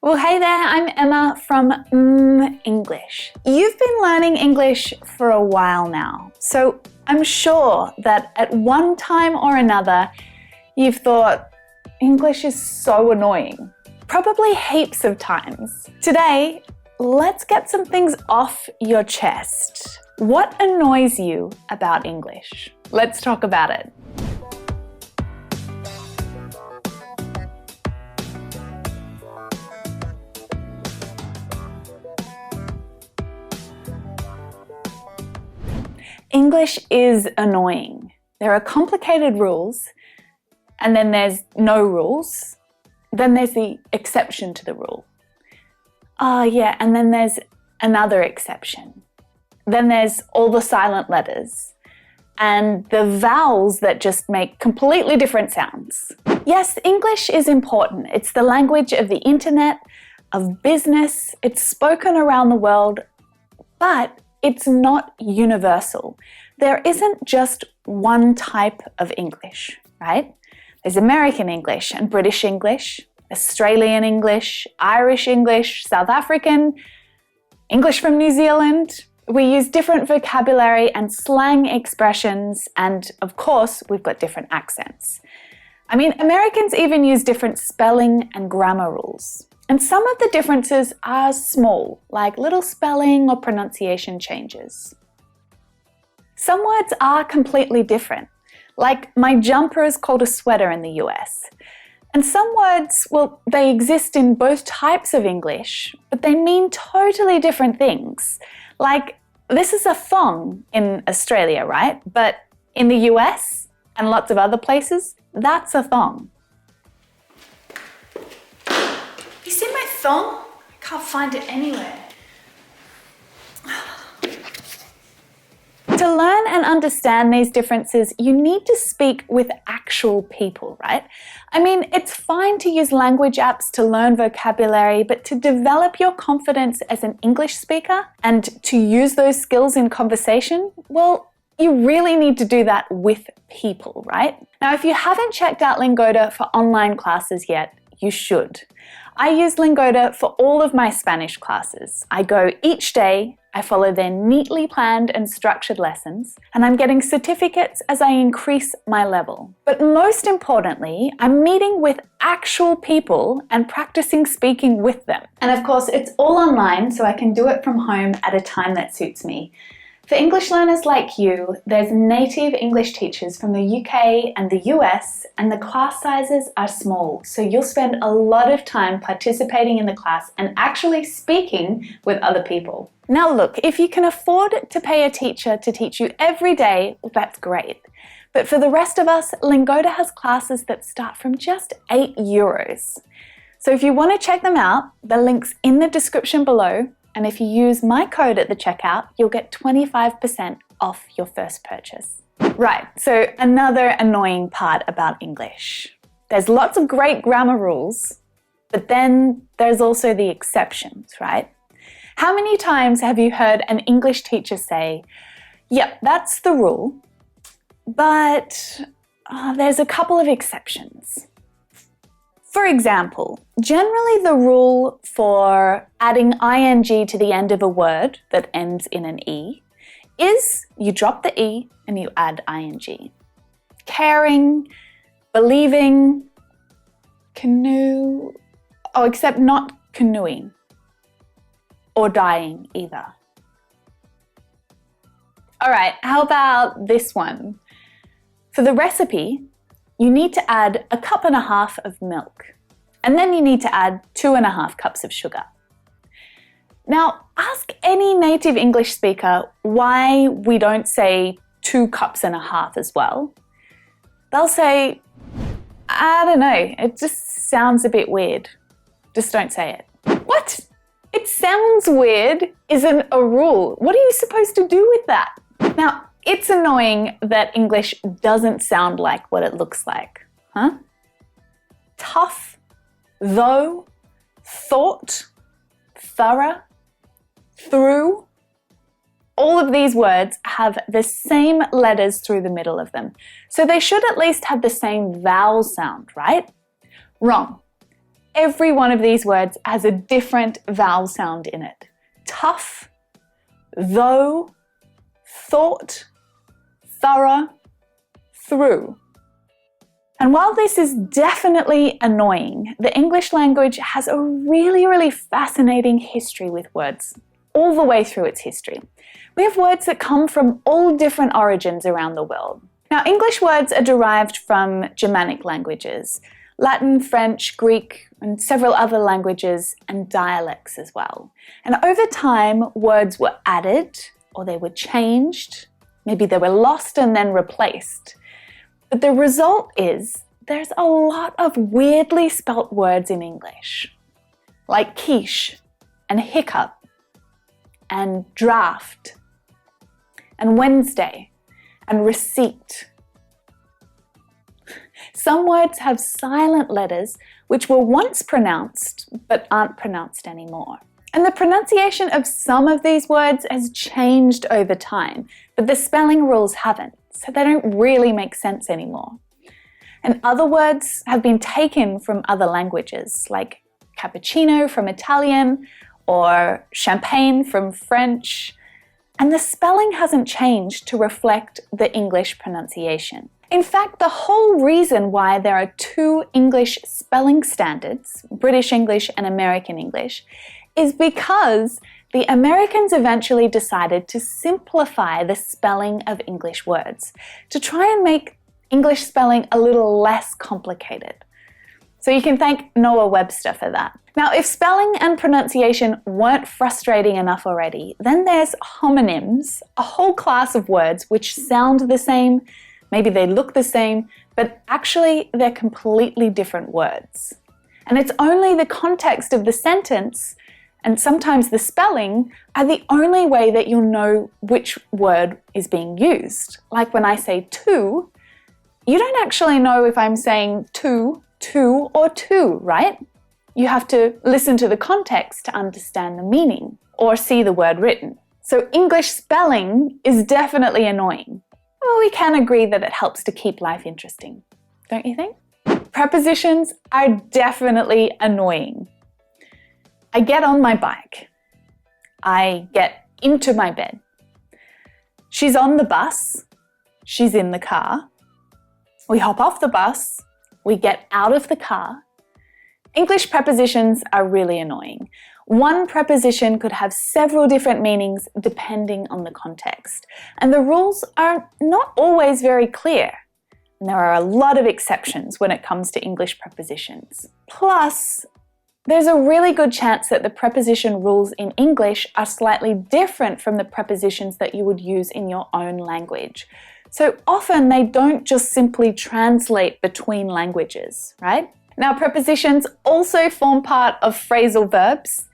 Well, hey there, I'm Emma from mmmEnglish. You've been learning English for a while now, so I'm sure that at one time or another, you've thought, English is so annoying. Probably heaps of times. Today, let's get some things off your chest. What annoys you about English? Let's talk about it. English is annoying. There are complicated rules, and then there's no rules. Then there's the exception to the rule. And then there's another exception. Then there's all the silent letters and the vowels that just make completely different sounds. Yes, English is important. It's the language of the internet, of business. It's spoken around the world, but it's not universal. There isn't just one type of English, right? There's American English and British English, Australian English, Irish English, South African, English from New Zealand. We use different vocabulary and slang expressions, and of course, we've got different accents. I mean, Americans even use different spelling and grammar rules. And some of the differences are small, like little spelling or pronunciation changes. Some words are completely different, like my jumper is called a sweater in the US. And some words, well, they exist in both types of English, but they mean totally different things. Like, this is a thong in Australia, right? But in the US and lots of other places, that's a thong. You see my thong? I can't find it anywhere. To learn and understand these differences, you need to speak with actual people, right? I mean, it's fine to use language apps to learn vocabulary, but to develop your confidence as an English speaker and to use those skills in conversation, well, you really need to do that with people, right? Now, if you haven't checked out Lingoda for online classes yet, you should. I use Lingoda for all of my Spanish classes. I go each day, I follow their neatly planned and structured lessons, and I'm getting certificates as I increase my level. But most importantly, I'm meeting with actual people and practicing speaking with them. And of course, it's all online, so I can do it from home at a time that suits me. For English learners like you, there's native English teachers from the UK and the US, and the class sizes are small, so you'll spend a lot of time participating in the class and actually speaking with other people. Now look, if you can afford to pay a teacher to teach you every day, well, that's great. But for the rest of us, Lingoda has classes that start from just €8. So if you want to check them out, the link's in the description below. And if you use my code at the checkout, you'll get 25% off your first purchase. Right, so another annoying part about English. There's lots of great grammar rules, but then there's also the exceptions, right? How many times have you heard an English teacher say, yep, that's the rule, but there's a couple of exceptions. For example, generally the rule for adding ing to the end of a word that ends in an E is you drop the E and you add ing. Caring, believing, canoe, except not canoeing or dying either. All right, how about this one? For the recipe, you need to add 1.5 cups of milk, and then you need to add 2.5 cups of sugar. Now, ask any native English speaker why we don't say 2.5 cups as well. They'll say, I don't know, it just sounds a bit weird. Just don't say it. What? It sounds weird isn't a rule. What are you supposed to do with that? Now, it's annoying that English doesn't sound like what it looks like, huh? Tough, though, thought, thorough, through. All of these words have the same letters through the middle of them. So they should at least have the same vowel sound, right? Wrong. every one of these words has a different vowel sound in it. Tough, though, thought, thorough, through. And while this is definitely annoying, the English language has a really fascinating history with words, all the way through its history. We have words that come from all different origins around the world. Now, English words are derived from Germanic languages, Latin, French, Greek, and several other languages and dialects as well. And over time, words were added or they were changed. Maybe they were lost and then replaced. But the result is there's a lot of weirdly spelt words in English, like quiche and hiccup and draft and Wednesday and receipt. Some words have silent letters which were once pronounced but aren't pronounced anymore. And the pronunciation of some of these words has changed over time, but the spelling rules haven't, so they don't really make sense anymore. And other words have been taken from other languages, like cappuccino from Italian or champagne from French, and the spelling hasn't changed to reflect the English pronunciation. In fact, the whole reason why there are two English spelling standards, British English and American English, is because the Americans eventually decided to simplify the spelling of English words to try and make English spelling a little less complicated. So you can thank Noah Webster for that. Now, if spelling and pronunciation weren't frustrating enough already, then there's homonyms, a whole class of words which sound the same, maybe they look the same, but actually they're completely different words. And it's only the context of the sentence and sometimes the spelling are the only way that you'll know which word is being used. Like when I say to, you don't actually know if I'm saying to, or to, right? You have to listen to the context to understand the meaning or see the word written. So English spelling is definitely annoying. Well, we can agree that it helps to keep life interesting, don't you think? Prepositions are definitely annoying. I get on my bike. I get into my bed. She's on the bus. She's in the car. We hop off the bus. We get out of the car. English prepositions are really annoying. One preposition could have several different meanings depending on the context. And the rules are not always very clear. And there are a lot of exceptions when it comes to English prepositions. Plus, there's a really good chance that the preposition rules in English are slightly different from the prepositions that you would use in your own language. So often they don't just simply translate between languages, right? Now, prepositions also form part of phrasal verbs.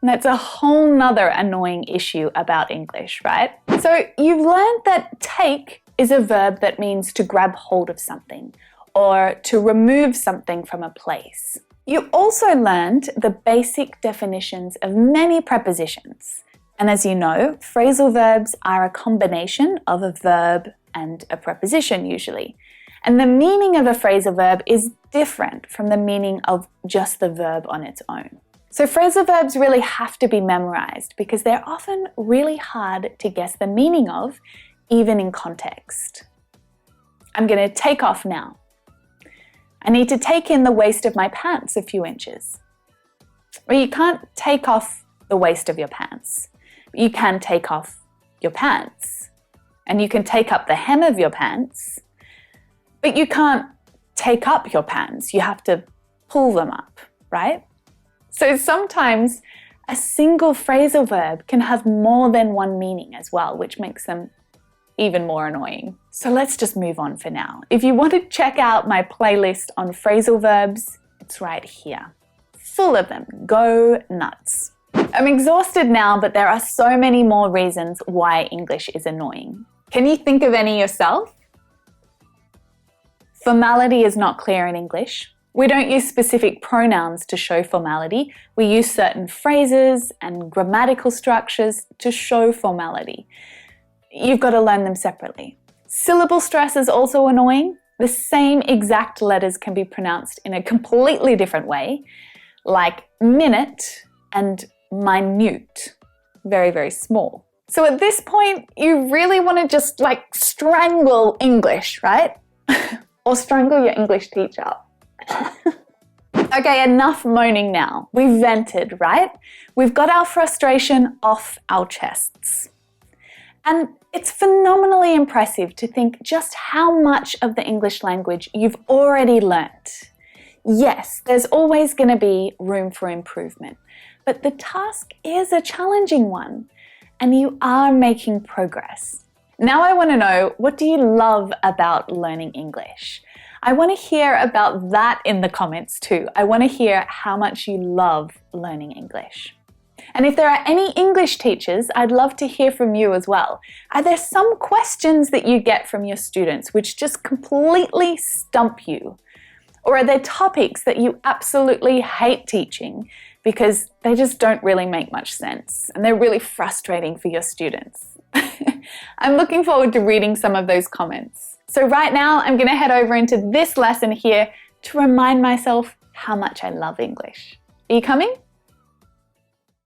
And that's a whole nother annoying issue about English, right? So you've learned that take is a verb that means to grab hold of something or to remove something from a place. You also learned the basic definitions of many prepositions. And as you know, phrasal verbs are a combination of a verb and a preposition usually. And the meaning of a phrasal verb is different from the meaning of just the verb on its own. So phrasal verbs really have to be memorized because they're often really hard to guess the meaning of, even in context. I'm going to take off now. I need to take in the waist of my pants a few inches. Well, you can't take off the waist of your pants. You can take off your pants. And you can take up the hem of your pants. But you can't take up your pants. You have to pull them up, right? So sometimes a single phrasal verb can have more than one meaning as well, which makes them even more annoying. So let's just move on for now. If you want to check out my playlist on phrasal verbs, it's right here. Full of them. Go nuts. I'm exhausted now, but there are so many more reasons why English is annoying. Can you think of any yourself? Formality is not clear in English. We don't use specific pronouns to show formality. We use certain phrases and grammatical structures to show formality. You've got to learn them separately. Syllable stress is also annoying. the same exact letters can be pronounced in a completely different way, like minute and minute, very, very small. So at this point, you really want to just like strangle English, right? Or strangle your English teacher. Okay, enough moaning now. We've vented, right? We've got our frustration off our chests. And it's phenomenally impressive to think just how much of the English language you've already learnt. Yes, there's always going to be room for improvement, but the task is a challenging one, and you are making progress. Now I want to know, what do you love about learning English? I want to hear about that in the comments too. I want to hear how much you love learning English. And if there are any English teachers, I'd love to hear from you as well. Are there some questions that you get from your students which just completely stump you? Or are there topics that you absolutely hate teaching because they just don't really make much sense and they're really frustrating for your students? I'm looking forward to reading some of those comments. So right now, I'm going to head over into this lesson here to remind myself how much I love English. Are you coming?